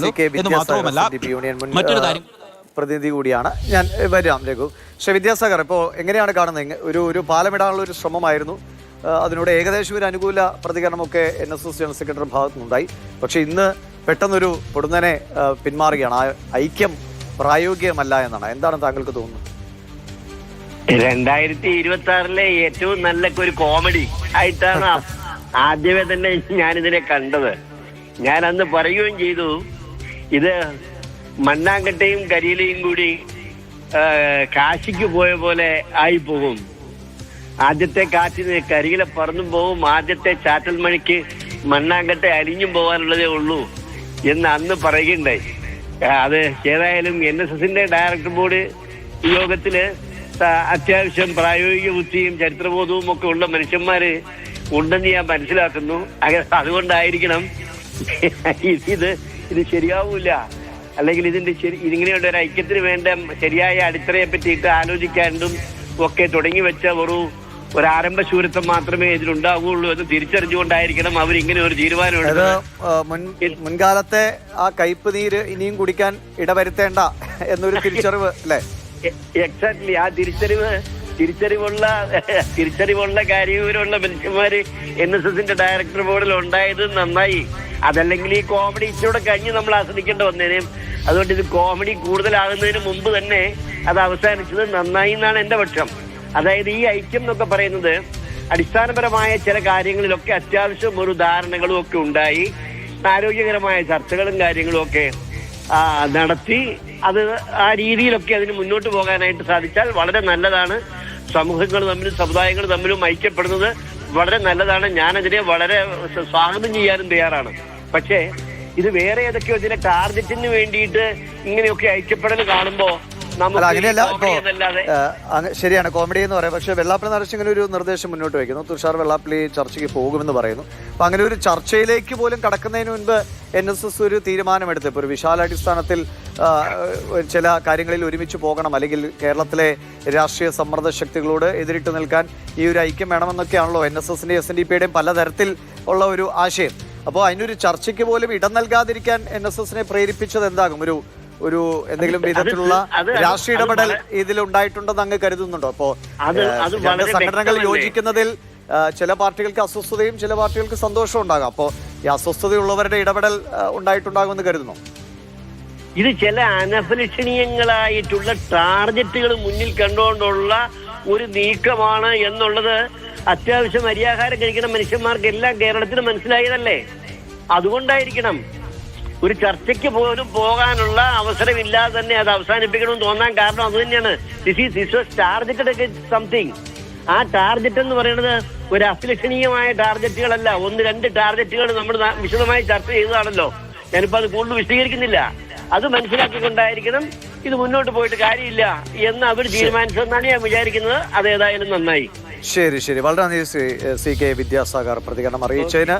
എന്ന് മാത്രവുമല്ല മറ്റൊരു കാര്യം പ്രതിനിധി കൂടിയാണ് ഞാൻ വരാം രഘു. പക്ഷേ വിദ്യാസാഗർ, ഇപ്പോൾ എങ്ങനെയാണ് കാണുന്നത്? ഒരു പാലമിടാനുള്ള ഒരു ശ്രമമായിരുന്നു, അതിനോട് ഏകദേശം ഒരു അനുകൂല പ്രതികരണമൊക്കെ NSS ജനറൽ സെക്രട്ടറി ഭാഗത്തു നിന്നുണ്ടായി. പക്ഷേ ഇന്ന് പെട്ടെന്നൊരു പൊടുന്നനെ പിന്മാറുകയാണ്. ആ ഐക്യം പ്രായോഗികമല്ല എന്നാണ്. എന്താണ് താങ്കൾക്ക് തോന്നുന്നത്? 2026 ഏറ്റവും നല്ല ഒരു കോമഡി ആയിട്ടാണ് ആദ്യമേ തന്നെ ഞാനിതിനെ കണ്ടത്. ഞാൻ അന്ന് പറയുകയും ചെയ്തു, ഇത് മണ്ണാങ്കട്ടയും കരിയിലയും കൂടി കാശിക്ക് പോയ പോലെ ആയി പോകും. ആദ്യത്തെ കാറ്റിന് കരിയില പറന്നും പോകും, ആദ്യത്തെ ചാറ്റൽ മണിക്ക് മണ്ണാങ്കട്ട അലിഞ്ഞും പോകാനുള്ളതേ ഉള്ളൂ എന്ന് അന്ന് പറയുകയുണ്ടായി. അത് ഏതായാലും NSSന്റെ ഡയറക്ടർ ബോർഡ് യോഗത്തില് അത്യാവശ്യം പ്രായോഗിക ബുദ്ധിയും ചരിത്രബോധവും ഒക്കെ ഉള്ള മനുഷ്യന്മാര് ഉണ്ടെന്ന് ഞാൻ മനസ്സിലാക്കുന്നു. അതുകൊണ്ടായിരിക്കണം ഇത് ശരിയാവൂല, അല്ലെങ്കിൽ ഇതിങ്ങനെയുള്ള ഒരു ഐക്യത്തിന് വേണ്ട ശരിയായ അടിത്തറയെ പറ്റിയിട്ട് ആലോചിക്കാണ്ടും ഒക്കെ തുടങ്ങി വെച്ച ഒരു ആരംഭ ശൂരത്വം മാത്രമേ ഇതിലുണ്ടാവുകയുള്ളൂ എന്ന് തിരിച്ചറിഞ്ഞുകൊണ്ടായിരിക്കണം അവരിങ്ങനെ ഒരു തീരുമാനം. മുൻകാലത്തെ ആ കയ്പ് നീര് ഇനിയും കുടിക്കാൻ ഇടവരുത്തേണ്ട എന്നൊരു തിരിച്ചറിവ് അല്ലേ? എക്സാക്ട്ലി. ആ തിരിച്ചറിവുള്ള കാര്യവിവരമുള്ള മനുഷ്യന്മാര് NSSന്റെ ഡയറക്ടർ ബോർഡിൽ ഉണ്ടായത് നന്നായി. അതല്ലെങ്കിൽ ഈ കോമഡി ഇച്ചിലൂടെ കഴിഞ്ഞ് നമ്മൾ ആസ്വദിക്കേണ്ട വന്നേനും. അതുകൊണ്ട് ഇത് കോമഡി കൂടുതലാകുന്നതിന് മുമ്പ് തന്നെ അത് അവസാനിച്ചത് നന്നായി എന്നാണ് എന്റെ പക്ഷം. അതായത് ഈ ഐക്യം എന്നൊക്കെ പറയുന്നത് അടിസ്ഥാനപരമായ ചില കാര്യങ്ങളിലൊക്കെ അത്യാവശ്യം ഒരു ധാരണകളും ഒക്കെ ഉണ്ടായി, ആരോഗ്യകരമായ ചർച്ചകളും കാര്യങ്ങളും ഒക്കെ നടത്തി അത് ആ രീതിയിലൊക്കെ അതിന് മുന്നോട്ട് പോകാനായിട്ട് സാധിച്ചാൽ വളരെ നല്ലതാണ്. സമൂഹങ്ങൾ തമ്മിലും സമുദായങ്ങൾ തമ്മിലും ഐക്യപ്പെടുന്നത് വളരെ നല്ലതാണ്. ഞാനതിനെ വളരെ സ്വാഗതം ചെയ്യാനും തയ്യാറാണ്. പക്ഷേ ഇത് വേറെ ഏതൊക്കെയോ ചില ടാർഗറ്റിന് വേണ്ടിയിട്ട് ഇങ്ങനെയൊക്കെ ഐക്യപ്പെടൽ കാണുമ്പോൾ അങ്ങനെയല്ല. ശരിയാണ്, കോമഡി എന്ന് പറയാം. പക്ഷേ വെള്ളാപ്പള്ളി നരസിംഹൻ ഒരു നിർദ്ദേശം മുന്നോട്ട് വയ്ക്കുന്നു. തുഷാർ വെള്ളാപ്പള്ളി ചർച്ചയ്ക്ക് പോകുമെന്ന് പറയുന്നു. അപ്പൊ അങ്ങനെ ഒരു ചർച്ചയിലേക്ക് പോലും കടക്കുന്നതിന് മുൻപ് NSS ഒരു തീരുമാനമെടുത്ത് ഇപ്പോൾ ഒരു വിശാലാടിസ്ഥാനത്തിൽ ചില കാര്യങ്ങളിൽ ഒരുമിച്ച് പോകണം, അല്ലെങ്കിൽ കേരളത്തിലെ രാഷ്ട്രീയ സമ്മർദ്ദ ശക്തികളോട് എതിരിട്ട് നിൽക്കാൻ ഈ ഒരു ഐക്യം വേണമെന്നൊക്കെയാണല്ലോ NSSന്റെയും SNDPയുടെയും പലതരത്തിൽ ഉള്ള ഒരു ആശയം. അപ്പോൾ അതിനൊരു ചർച്ചയ്ക്ക് പോലും ഇടം നൽകാതിരിക്കാൻ NSSനെ പ്രേരിപ്പിച്ചത് എന്താകും? ഒരു എന്തെങ്കിലും വിധത്തിലുള്ള രാഷ്ട്രീയ ഇടപെടൽ ഇതിലുണ്ടായിട്ടുണ്ടെന്ന് അങ്ങ് കരുതുന്നുണ്ടോ? അപ്പോ രണ്ട് സംഘടനകൾ യോജിക്കുന്നതിൽ ചില പാർട്ടികൾക്ക് അസ്വസ്ഥതയും ചില പാർട്ടികൾക്ക് സന്തോഷവും ഉണ്ടാകാം. അപ്പോ ഈ അസ്വസ്ഥതയുള്ളവരുടെ ഇടപെടൽ ഉണ്ടായിട്ടുണ്ടാകുമെന്ന് കരുതുന്നു. ഇത് ചില അനഭിലഷണീയങ്ങളായിട്ടുള്ള ടാർഗറ്റുകൾ മുന്നിൽ കണ്ടുകൊണ്ടുള്ള ഒരു നീക്കമാണ് എന്നുള്ളത് അത്യാവശ്യം അരിയാഹാരം കഴിക്കുന്ന മനുഷ്യന്മാർക്ക് എല്ലാം കേരളത്തിൽ മനസ്സിലായതല്ലേ. അതുകൊണ്ടായിരിക്കണം ഒരു ചർച്ചയ്ക്ക് പോലും പോകാനുള്ള അവസരമില്ലാതെ തന്നെ അത് അവസാനിപ്പിക്കണമെന്ന് തോന്നാൻ കാരണം അത് തന്നെയാണ്. This was targeted something. ആ ടാർഗറ്റ് എന്ന് പറയുന്നത് ഒരു അഭിലഷണീയമായ ടാർഗറ്റുകളല്ല. 1-2 ടാർഗറ്റുകൾ നമ്മൾ വിശദമായി ചർച്ച ചെയ്തതാണല്ലോ. ഞാനിപ്പോൾ അത് കൂടുതൽ വിശദീകരിക്കുന്നില്ല. അത് മനസ്സിലാക്കിക്കൊണ്ടായിരിക്കണം ഇത് മുന്നോട്ട് പോയിട്ട് കാര്യമില്ല എന്ന് അവർ തീരുമാനിച്ചതെന്നാണ് ഞാൻ വിചാരിക്കുന്നത്. അതേതായാലും നന്നായി. ശരി, വളരെ നന്ദി CK വിദ്യാസാഗർ പ്രതികരണം അറിയിച്ചതിന്.